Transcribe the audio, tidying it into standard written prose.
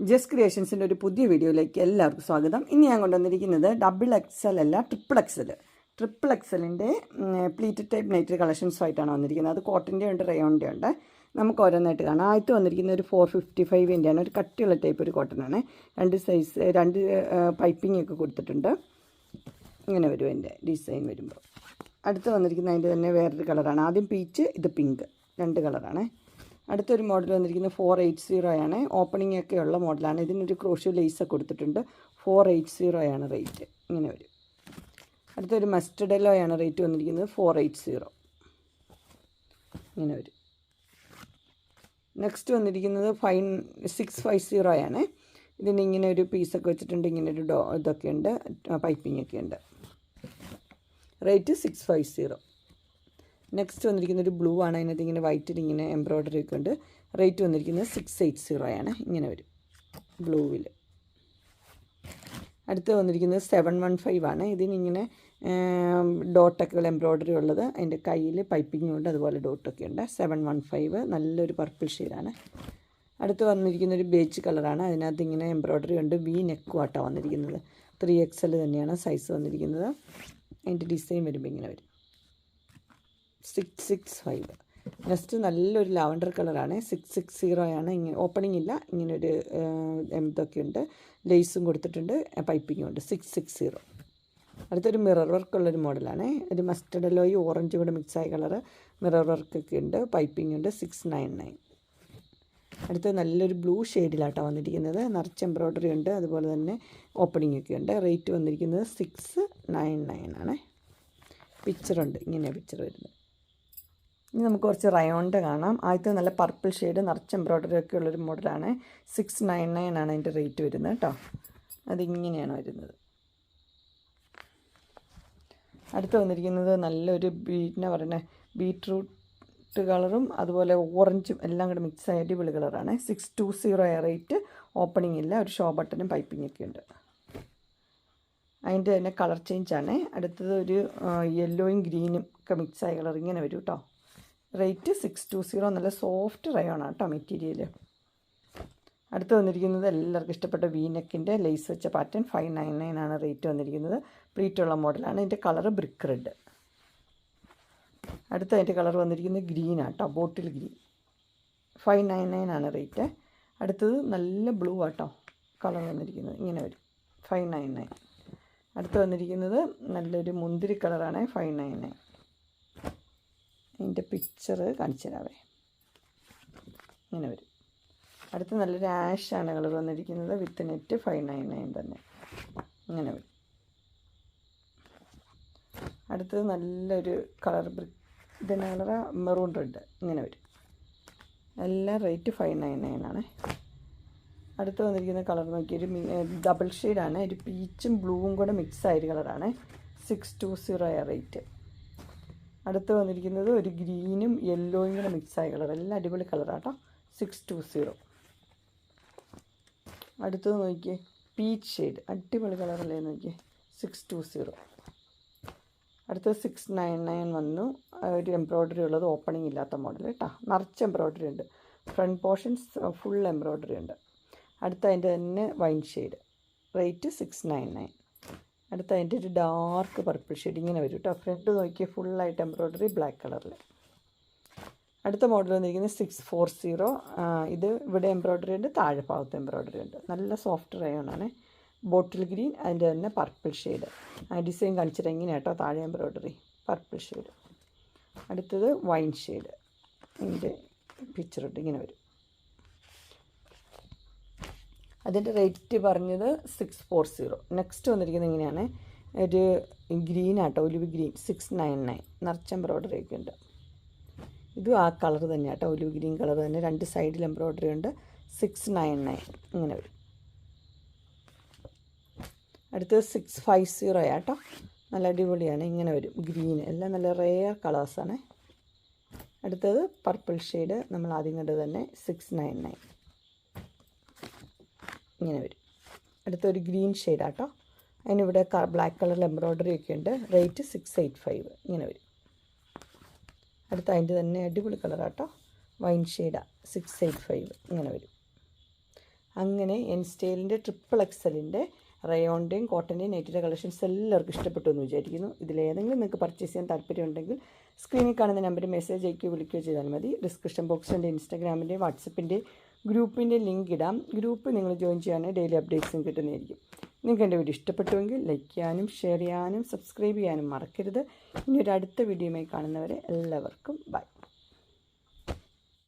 Just ക്രിയേഷൻസിൻ്റെ ഒരു പുതിയ വീഡിയോയിലേക്ക് എല്ലാവർക്കും സ്വാഗതം. ഇനി ഞാൻ കൊണ്ടുവന്നിരിക്കുന്നത് XXL അല്ല, ട്രിപ്പിൾ എക്സലിൻ്റെ പ്ലീറ്റഡ് ടൈപ്പ് നൈറ്റ് കളക്ഷൻസുമായിട്ടാണ് വന്നിരിക്കുന്നത്. അത് കോട്ടൻ്റെ ഉണ്ട്, റയോണിൻ്റെ ഉണ്ട്. നമുക്ക് ഓരോന്നായിട്ട് കാണാം. ആദ്യത്തെ വന്നിരിക്കുന്ന ഒരു 455 ആണ്. ഒരു കട്ടിയുള്ള ടൈപ്പ് ഒരു കോട്ടനാണ്. രണ്ട് പൈപ്പിംഗ് ഒക്കെ കൊടുത്തിട്ടുണ്ട്. ഇങ്ങനെ വരും അതിൻ്റെ ഡിസൈൻ വരുമ്പോൾ. അടുത്ത് വന്നിരിക്കുന്ന അതിൻ്റെ തന്നെ വേറൊരു കളറാണ്. ആദ്യം പീച്ച്, ഇത് പിങ്ക്, രണ്ട് കളറാണ്. അടുത്തൊരു മോഡൽ വന്നിരിക്കുന്നത് 480 ആണ്. ഓപ്പണിംഗ് ഒക്കെ ഉള്ള മോഡലാണ്. ഇതിനൊരു ക്രോഷ്യോ ലേസൊക്കെ കൊടുത്തിട്ടുണ്ട്. 480 ആണ് റേറ്റ്. ഇങ്ങനെ വരും. അടുത്തൊരു മസ്റ്റർഡ് യെല്ലോ ആണ് റേറ്റ് വന്നിരിക്കുന്നത് 480. ഇങ്ങനെ വരും. നെക്സ്റ്റ് വന്നിരിക്കുന്നത് 650 ആണ്. ഇതിന് ഇങ്ങനെ ഒരു പീസൊക്കെ വെച്ചിട്ടുണ്ട്. ഇങ്ങനെ ഒരു ഇതൊക്കെ ഉണ്ട്, പൈപ്പിംഗ് ഒക്കെ ഉണ്ട്. റേറ്റ് 650. നെക്സ്റ്റ് വന്നിരിക്കുന്ന ഒരു ബ്ലൂ ആണ്. അതിനകത്ത് ഇങ്ങനെ വൈറ്റിൽ ഇങ്ങനെ എംബ്രോയ്ഡറി ഒക്കെ ഉണ്ട്. റേറ്റ് വന്നിരിക്കുന്നത് 680 ആണ്. ഇങ്ങനെ വരും ബ്ലൂവിൽ. അടുത്ത് വന്നിരിക്കുന്നത് 715 ആണ്. ഇതിനിങ്ങനെ ഡോട്ടൊക്കെ എംബ്രോയ്ഡറി ഉള്ളത്. അതിൻ്റെ കയ്യിൽ പൈപ്പിങ്ങും ഉണ്ട്, അതുപോലെ ഡോട്ടൊക്കെ ഉണ്ട്. 715 നല്ലൊരു പർപ്പിൾ ഷെയ്ഡാണ്. അടുത്ത് വന്നിരിക്കുന്നൊരു ബേജ് കളറാണ്. അതിനകത്ത് ഇങ്ങനെ എംബ്രോയ്ഡറി ഉണ്ട്. വി നെക്കും ആട്ടോ വന്നിരിക്കുന്നത്. 3XL തന്നെയാണ് സൈസ് വന്നിരിക്കുന്നത്. അതിൻ്റെ ഡിസൈൻ വരുമ്പോൾ ഇങ്ങനെ വരും. 665. നെക്സ്റ്റ് നല്ലൊരു ലാവണ്ടർ കളറാണ്. 660 ആണ്. ഇങ്ങനെ ഓപ്പണിംഗ് ഇല്ല, ഇങ്ങനൊരു ഇതൊക്കെ ഉണ്ട്. ലേസും കൊടുത്തിട്ടുണ്ട്, പൈപ്പിങ്ങും ഉണ്ട്. 660. അടുത്തൊരു മിറർ വർക്കുള്ളൊരു മോഡലാണ്. ഒരു മസ്റ്റർഡ് യെല്ലോയും ഓറഞ്ചും കൂടെ മിക്സായ കളറ്. മിറർ വർക്കൊക്കെ ഉണ്ട്, പൈപ്പിംഗ് ഉണ്ട്. 699. അടുത്ത് നല്ലൊരു ബ്ലൂ ഷെയ്ഡിലാട്ടോ വന്നിരിക്കുന്നത്. നിറച്ച് എംബ്രോയ്ഡറി ഉണ്ട്, അതുപോലെ തന്നെ ഓപ്പണിംഗ് ഒക്കെ ഉണ്ട്. റേറ്റ് വന്നിരിക്കുന്നത് 699 ആണ്. പിക്ചറുണ്ട്, ഇങ്ങനെയാണ് പിക്ചർ വരുന്നത്. ഇനി നമുക്ക് കുറച്ച് റയോണിൻ്റെ കാണാം. ആദ്യത്തെ നല്ല പർപ്പിൾ ഷെയ്ഡ്, നിറച്ച് എംബ്രോയ്ഡറി ഒക്കെ ഉള്ളൊരു മോഡലാണ്. 699 ആണ് അതിൻ്റെ റേറ്റ് വരുന്നത് കേട്ടോ. അതിങ്ങനെയാണ് വരുന്നത്. അടുത്ത് വന്നിരിക്കുന്നത് നല്ലൊരു ബീട്രൂട്ട് കളറും അതുപോലെ ഓറഞ്ചും എല്ലാം കൂടെ മിക്സ് ആയ അടിപൊളി കളറാണ്. 620 റേറ്റ്. ഓപ്പണിംഗ് ഇല്ല, ഒരു ഷോ ബട്ടനും പൈപ്പിംഗ് ഒക്കെ ഉണ്ട്. അതിൻ്റെ തന്നെ കളർ ചേഞ്ചാണ്. അടുത്തത് ഒരു യെല്ലോയും ഗ്രീനും ഒക്കെ മിക്സായ കളർ ഇങ്ങനെ വരും കേട്ടോ. റേറ്റ് 620. നല്ല സോഫ്റ്റ് റയോണാണ് കേട്ടോ മെറ്റീരിയൽ. അടുത്ത് വന്നിരിക്കുന്നത് എല്ലാവർക്കും ഇഷ്ടപ്പെട്ട വീനെക്കിൻ്റെ ലേസ് വെച്ച പാറ്റേൺ. 599 ആണ് റേറ്റ് വന്നിരിക്കുന്നത്. പ്ലീറ്റുള്ള മോഡലാണ്. ഇതിൻ്റെ കളറ് ബ്രിക്ക് റെഡ്. അടുത്ത അതിൻ്റെ കളർ വന്നിരിക്കുന്നത് ഗ്രീനാണ് കേട്ടോ, ബോട്ടിൽ ഗ്രീൻ. 599 ആണ് റേറ്റ്. അടുത്തത് നല്ല ബ്ലൂ ആട്ടോ കളർ വന്നിരിക്കുന്നത്. ഇങ്ങനെ വരും. 599. അടുത്ത് വന്നിരിക്കുന്നത് നല്ലൊരു മുന്തിരി കളറാണ്. 599. അതിൻ്റെ പിക്ചർ കാണിച്ചു തരാവേ. ഇങ്ങനെ വരും. അടുത്ത് നല്ലൊരു ആഷാണ് കളർ വന്നിരിക്കുന്നത്. വിത്ത് നെറ്റ്. 599 തന്നെ. ഇങ്ങനെ വരും. അടുത്തത് നല്ലൊരു കളർ ഇതിൻ്റെ കളർ മെറൂൺ റെഡ്. ഇങ്ങനെ വരും. എല്ലാം റേറ്റ് 599 ആണ്. അടുത്ത് വന്നിരിക്കുന്ന കളർ നോക്കിയൊരു ഡബിൾ ഷെയ്ഡാണ്. ഒരു പീച്ചും ബ്ലൂവും കൂടെ മിക്സായൊരു കളറാണ്. 620 റേറ്റ്. അടുത്ത് വന്നിരിക്കുന്നത് ഒരു ഗ്രീനും യെല്ലോയും കൂടെ മിക്സായ കളർ. എല്ലാം അടിപൊളി കളറാട്ടോ. 620. അടുത്തത് നോക്കിയേ, പീച്ച് ഷെയ്ഡ്, അടിപൊളി കളറല്ലേ നോക്കിയേ. 620. അടുത്തത് 699 വന്നു. ഒരു എംബ്രോയ്ഡറി ഉള്ളത്, ഓപ്പണിംഗ് ഇല്ലാത്ത മോഡൽ കേട്ടോ. നിറച്ച് എംബ്രോയ്ഡറി ഉണ്ട്. ഫ്രണ്ട് പോർഷൻസ് ഫുൾ എംബ്രോയ്ഡറി ഉണ്ട്. അടുത്ത അതിൻ്റെ തന്നെ വൈൻ ഷെയ്ഡ്. റേറ്റ് 699. അടുത്ത അതിൻ്റെ ഒരു ഡാർക്ക് പർപ്പിൾ ഷെയ്ഡ് ഇങ്ങനെ വരും കേട്ടോ. ഫ്രണ്ട് നോക്കിയ ഫുള്ളായിട്ട് എംബ്രോയ്ഡറി ബ്ലാക്ക് കളറിൽ. അടുത്ത മോഡൽ വന്നിരിക്കുന്നത് 640. ഇത് ഇവിടെ എംബ്രോയ്ഡറി ഉണ്ട്, താഴെ ഭാഗത്ത് എംബ്രോയ്ഡറി ഉണ്ട്. നല്ല സോഫ്റ്റ് റയോണാണ്. ബോട്ടിൽ ഗ്രീൻ, അതിൻ്റെ തന്നെ പർപ്പിൾ ഷെയ്ഡ്. ഡിസൈൻ കാണിച്ചിട്ട് എങ്ങനെ കേട്ടോ, താഴെ എംബ്രോയ്ഡറി പർപ്പിൾ ഷെയ്ഡ്. അടുത്തത് വൈൻ ഷെയ്ഡ്. ഇതിൻ്റെ പിക്ചർ ഇട്ട് ഇങ്ങനെ വരും. അതിൻ്റെ റേറ്റ് പറഞ്ഞത് 640. നെക്സ്റ്റ് വന്നിരിക്കുന്നത് ഇങ്ങനെയാണ്. ഒരു ഗ്രീൻ ആട്ടോ, ഒലിവ് ഗ്രീൻ. 699. നിറച്ച് എംബ്രോയ്ഡറി ഒക്കെ ഉണ്ട്. ഇതും ആ കളർ തന്നെ ആട്ടോ, ഒലിവ് ഗ്രീൻ കളർ തന്നെ. രണ്ട് സൈഡിൽ എംബ്രോയ്ഡറി ഉണ്ട്. 699 ഇങ്ങനെ വരും. അടുത്തത് 650 ആട്ടോ. നല്ല അടിപൊളിയാണ്. ഇങ്ങനെ വരും. ഗ്രീൻ എല്ലാം നല്ല റെയർ കളേഴ്സാണ്. അടുത്തത് പർപ്പിൾ ഷെയ്ഡ്, നമ്മൾ ആദ്യം കണ്ടത് തന്നെ. 699 ഇങ്ങനെ വരും. അടുത്തൊരു ഗ്രീൻ ഷെയ്ഡാട്ടോ. അതിനിവിടെ ബ്ലാക്ക് കളറിൽ എംബ്രോയ്ഡറി ഒക്കെ ഉണ്ട്. റേറ്റ് 685 ഇങ്ങനെ വരും. അടുത്ത അതിൻ്റെ തന്നെ അടിപൊളി കളറാട്ടോ, വൈൻ ഷെയ്ഡാണ്. 685 ഇങ്ങനെ വരും. അങ്ങനെ എൻ സ്റ്റൈലിൻ്റെ XXLൻ്റെ റയോണിൻ്റെയും കോട്ടൻ്റെയും നൈറ്റിയുടെ കളക്ഷൻസ് എല്ലാവർക്കും ഇഷ്ടപ്പെട്ടു എന്ന് വിചാരിക്കുന്നു. ഇതിലേതെങ്കിലും നിങ്ങൾക്ക് പർച്ചേസ് ചെയ്യാൻ താല്പര്യമുണ്ടെങ്കിൽ സ്ക്രീനിൽ കാണുന്ന നമ്പറിൽ മെസ്സേജ് അയക്കുകയോ വിളിക്കുകയോ ചെയ്താൽ മതി. ഡിസ്ക്രിപ്ഷൻ ബോക്സിൽ എൻ്റെ ഇൻസ്റ്റാഗ്രാമിൻ്റെ വാട്സപ്പിൻ്റെ ഗ്രൂപ്പിൻ്റെ ലിങ്ക് ഇടാം. ഗ്രൂപ്പ് നിങ്ങൾ ജോയിൻ ചെയ്യാൻ ഡെയിലി അപ്ഡേറ്റ്സും കിട്ടുന്നതായിരിക്കും. നിങ്ങൾക്ക് എൻ്റെ വീഡിയോ ഇഷ്ടപ്പെട്ടുവെങ്കിൽ ലൈക്ക് ചെയ്യാനും ഷെയർ ചെയ്യാനും സബ്സ്ക്രൈബ് ചെയ്യാനും മറക്കരുത്. ഇനി ഒരു അടുത്ത വീഡിയോയുമായി കാണുന്നവരെ എല്ലാവർക്കും ബൈ.